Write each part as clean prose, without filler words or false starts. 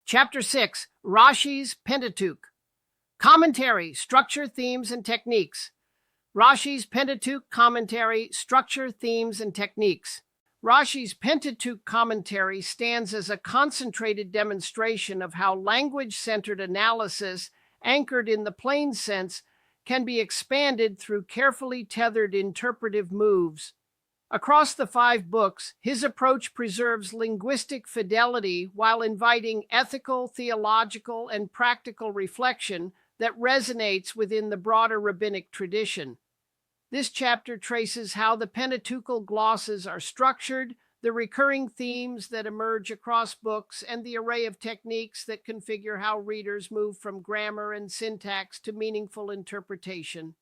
Chapter 6, Rashi's Pentateuch. Commentary, Structure, Themes, and Techniques. Rashi's Pentateuch Commentary, Structure, Themes, and Techniques. Rashi's Pentateuch Commentary stands as a concentrated demonstration of how language-centered analysis, anchored in the plain sense, can be expanded through carefully tethered interpretive moves. Across the 5 books, his approach preserves linguistic fidelity while inviting ethical, theological, and practical reflection that resonates within the broader rabbinic tradition. This chapter traces how the Pentateuchal glosses are structured, the recurring themes that emerge across books, and the array of techniques that configure how readers move from grammar and syntax to meaningful interpretation.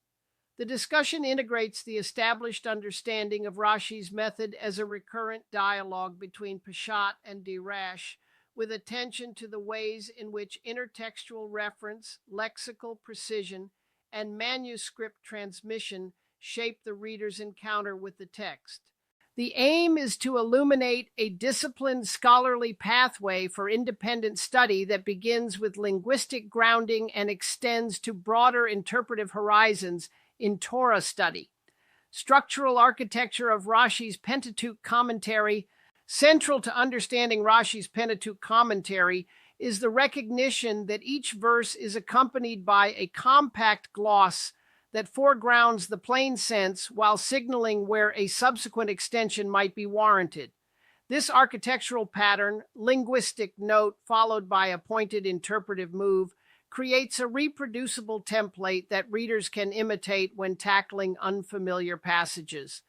The discussion integrates the established understanding of Rashi's method as a recurrent dialogue between Peshat and Dirash, with attention to the ways in which intertextual reference, lexical precision, and manuscript transmission shape the reader's encounter with the text. The aim is to illuminate a disciplined scholarly pathway for independent study that begins with linguistic grounding and extends to broader interpretive horizons in Torah study. Structural architecture of Rashi's Pentateuch Commentary. Central to understanding Rashi's Pentateuch Commentary is the recognition that each verse is accompanied by a compact gloss that foregrounds the plain sense while signaling where a subsequent extension might be warranted. This architectural pattern, linguistic note followed by a pointed interpretive move, creates a reproducible template that readers can imitate when tackling unfamiliar passages.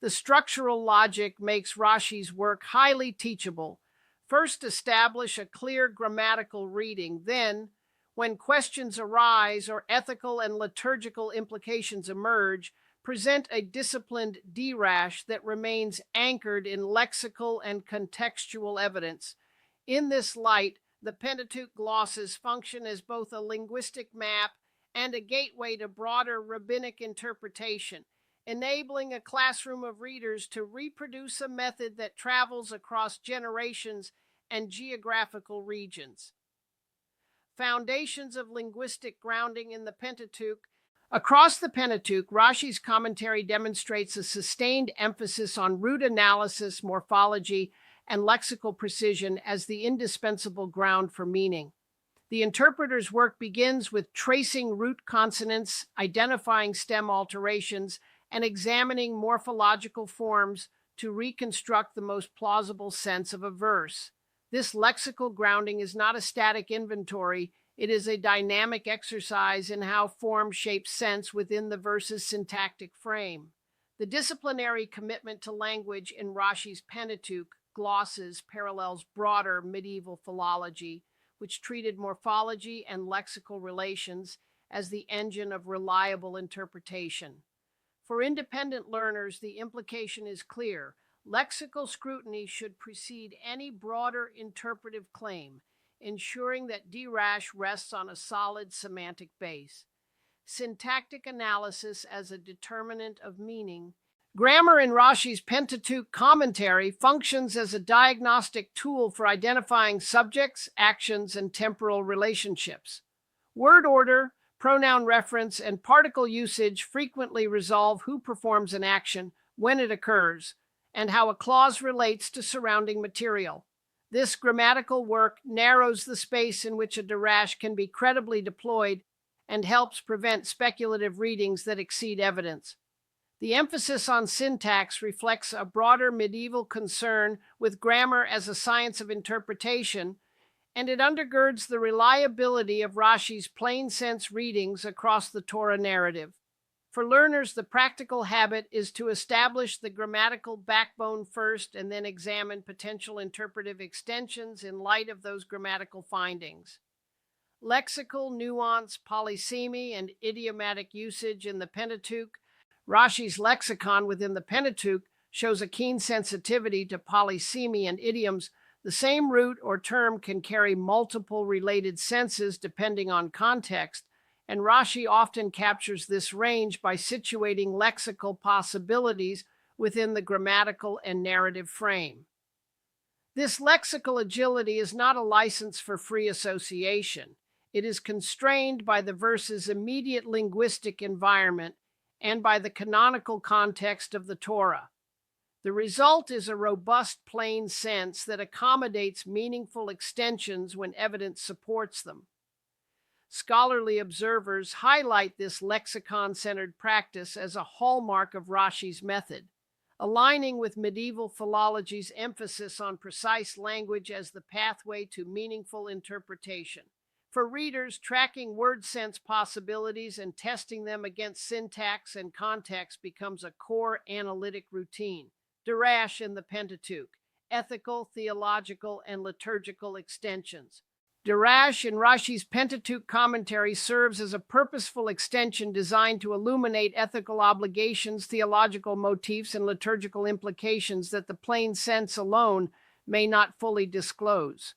The structural logic makes Rashi's work highly teachable. First, establish a clear grammatical reading. Then, when questions arise or ethical and liturgical implications emerge, present a disciplined dirash that remains anchored in lexical and contextual evidence. In this light, the Pentateuch glosses function as both a linguistic map and a gateway to broader rabbinic interpretation, enabling a classroom of readers to reproduce a method that travels across generations and geographical regions. Foundations of linguistic grounding in the Pentateuch. Across the Pentateuch, Rashi's commentary demonstrates a sustained emphasis on root analysis, morphology, and lexical precision as the indispensable ground for meaning. The interpreter's work begins with tracing root consonants, identifying stem alterations, and examining morphological forms to reconstruct the most plausible sense of a verse. This lexical grounding is not a static inventory, it is a dynamic exercise in how form shapes sense within the verse's syntactic frame. The disciplinary commitment to language in Rashi's Pentateuch glosses parallels broader medieval philology, which treated morphology and lexical relations as the engine of reliable interpretation. For independent learners, the implication is clear. Lexical scrutiny should precede any broader interpretive claim, ensuring that dirash rests on a solid semantic base. Syntactic analysis as a determinant of meaning. Grammar in Rashi's Pentateuch Commentary functions as a diagnostic tool for identifying subjects, actions, and temporal relationships. Word order, pronoun reference, and particle usage frequently resolve who performs an action, when it occurs, and how a clause relates to surrounding material. This grammatical work narrows the space in which a dirash can be credibly deployed and helps prevent speculative readings that exceed evidence. The emphasis on syntax reflects a broader medieval concern with grammar as a science of interpretation, and it undergirds the reliability of Rashi's plain sense readings across the Torah narrative. For learners, the practical habit is to establish the grammatical backbone first and then examine potential interpretive extensions in light of those grammatical findings. Lexical nuance, polysemy, and idiomatic usage in the Pentateuch. Rashi's lexicon within the Pentateuch shows a keen sensitivity to polysemy and idioms. The same root or term can carry multiple related senses depending on context, and Rashi often captures this range by situating lexical possibilities within the grammatical and narrative frame. This lexical agility is not a license for free association. It is constrained by the verse's immediate linguistic environment and by the canonical context of the Torah. The result is a robust plain sense that accommodates meaningful extensions when evidence supports them. Scholarly observers highlight this lexicon-centered practice as a hallmark of Rashi's method, aligning with medieval philology's emphasis on precise language as the pathway to meaningful interpretation. For readers, tracking word sense possibilities and testing them against syntax and context becomes a core analytic routine. Darash in the Pentateuch, ethical, theological, and liturgical extensions. Darash in Rashi's Pentateuch commentary serves as a purposeful extension designed to illuminate ethical obligations, theological motifs, and liturgical implications that the plain sense alone may not fully disclose.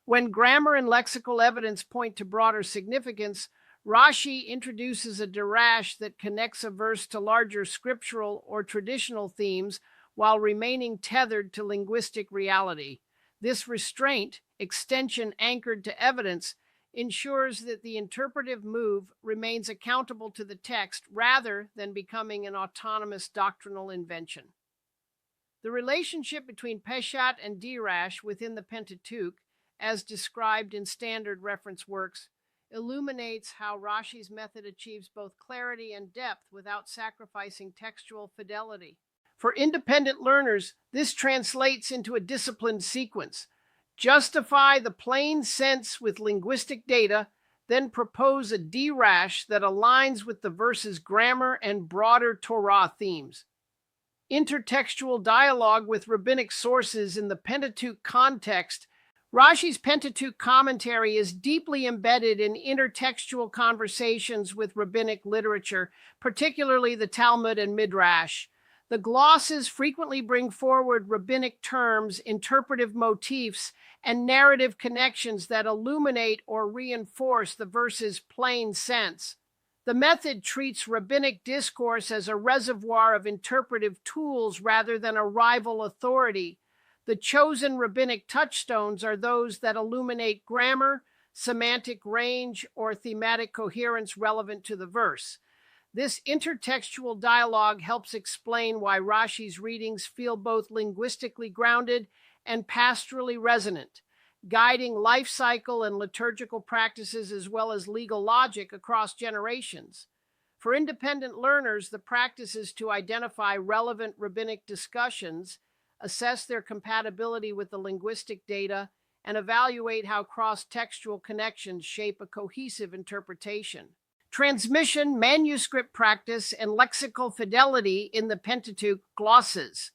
When grammar and lexical evidence point to broader significance, Rashi introduces a darash that connects a verse to larger scriptural or traditional themes while remaining tethered to linguistic reality. This restraint, extension anchored to evidence, ensures that the interpretive move remains accountable to the text rather than becoming an autonomous doctrinal invention. The relationship between Peshat and Dirash within the Pentateuch, as described in standard reference works, illuminates how Rashi's method achieves both clarity and depth without sacrificing textual fidelity. For independent learners, this translates into a disciplined sequence. Justify the plain sense with linguistic data, then propose a dirash that aligns with the verse's grammar and broader Torah themes. Intertextual dialogue with rabbinic sources in the Pentateuch context. Rashi's Pentateuch commentary is deeply embedded in intertextual conversations with rabbinic literature, particularly the Talmud and Midrash. The glosses frequently bring forward rabbinic terms, interpretive motifs, and narrative connections that illuminate or reinforce the verse's plain sense. The method treats rabbinic discourse as a reservoir of interpretive tools rather than a rival authority. The chosen rabbinic touchstones are those that illuminate grammar, semantic range, or thematic coherence relevant to the verse. This intertextual dialogue helps explain why Rashi's readings feel both linguistically grounded and pastorally resonant, guiding life cycle and liturgical practices as well as legal logic across generations. For independent learners, the practice is to identify relevant rabbinic discussions, assess their compatibility with the linguistic data, and evaluate how cross-textual connections shape a cohesive interpretation. Transmission, manuscript practice, and lexical fidelity in the Pentateuch glosses.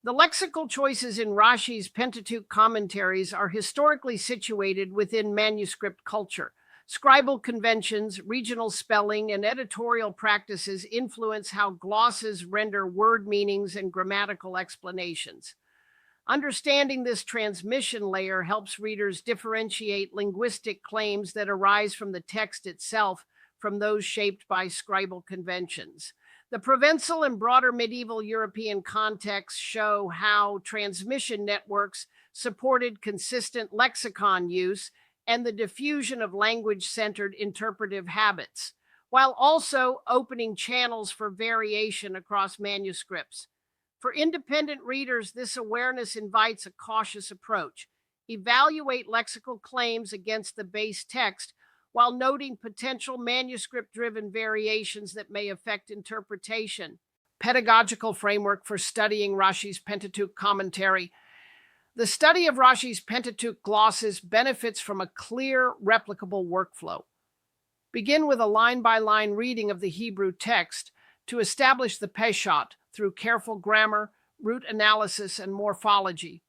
The lexical choices in Rashi's Pentateuch commentaries are historically situated within manuscript culture. Scribal conventions, regional spelling, and editorial practices influence how glosses render word meanings and grammatical explanations. Understanding this transmission layer helps readers differentiate linguistic claims that arise from the text itself from those shaped by scribal conventions. The Provençal and broader medieval European contexts show how transmission networks supported consistent lexicon use and the diffusion of language-centered interpretive habits, while also opening channels for variation across manuscripts. For independent readers, this awareness invites a cautious approach. Evaluate lexical claims against the base text while noting potential manuscript-driven variations that may affect interpretation. Pedagogical framework for studying Rashi's Pentateuch commentary. The study of Rashi's Pentateuch glosses benefits from a clear, replicable workflow. Begin with a line-by-line reading of the Hebrew text to establish the peshat through careful grammar, root analysis, and morphology.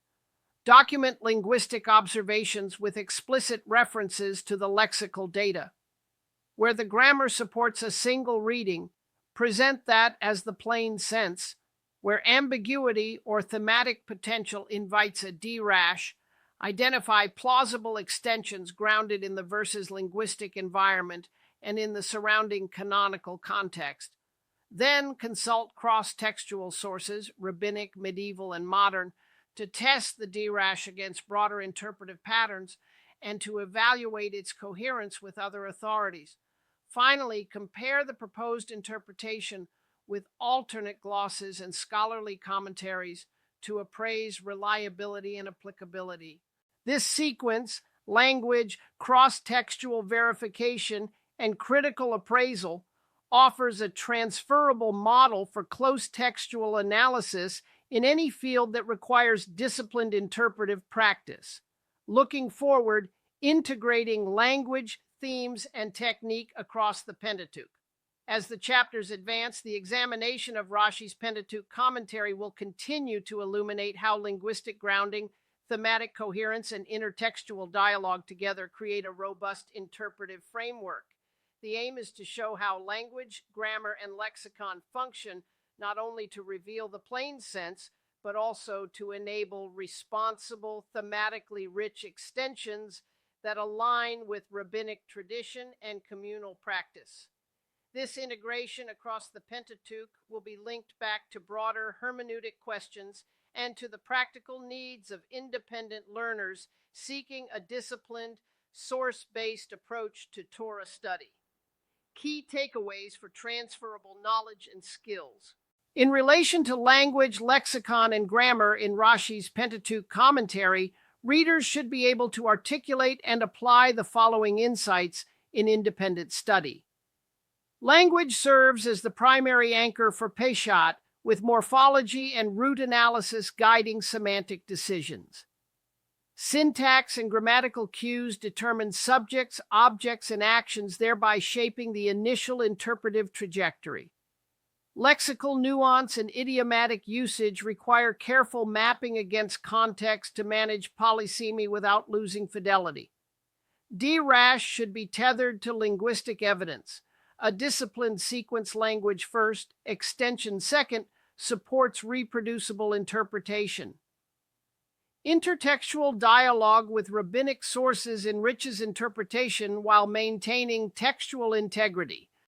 Document linguistic observations with explicit references to the lexical data. Where the grammar supports a single reading, present that as the plain sense. Where ambiguity or thematic potential invites a derash, identify plausible extensions grounded in the verse's linguistic environment and in the surrounding canonical context. Then consult cross-textual sources, rabbinic, medieval, and modern, to test the derash against broader interpretive patterns and to evaluate its coherence with other authorities. Finally, compare the proposed interpretation with alternate glosses and scholarly commentaries to appraise reliability and applicability. This sequence, language, cross-textual verification, and critical appraisal, offers a transferable model for close textual analysis in any field that requires disciplined interpretive practice. Looking forward, integrating language, themes, and technique across the Pentateuch. As the chapters advance, the examination of Rashi's Pentateuch commentary will continue to illuminate how linguistic grounding, thematic coherence, and intertextual dialogue together create a robust interpretive framework. The aim is to show how language, grammar, and lexicon function not only to reveal the plain sense, but also to enable responsible, thematically rich extensions that align with rabbinic tradition and communal practice. This integration across the Pentateuch will be linked back to broader hermeneutic questions and to the practical needs of independent learners seeking a disciplined, source-based approach to Torah study. Key takeaways for transferable knowledge and skills. In relation to language, lexicon, and grammar in Rashi's Pentateuch commentary, readers should be able to articulate and apply the following insights in independent study. Language serves as the primary anchor for Peshat, with morphology and root analysis guiding semantic decisions. Syntax and grammatical cues determine subjects, objects, and actions, thereby shaping the initial interpretive trajectory. Lexical nuance and idiomatic usage require careful mapping against context to manage polysemy without losing fidelity. Derash should be tethered to linguistic evidence. A disciplined sequence language first, extension second, supports reproducible interpretation. Intertextual dialogue with rabbinic sources enriches interpretation while maintaining textual integrity.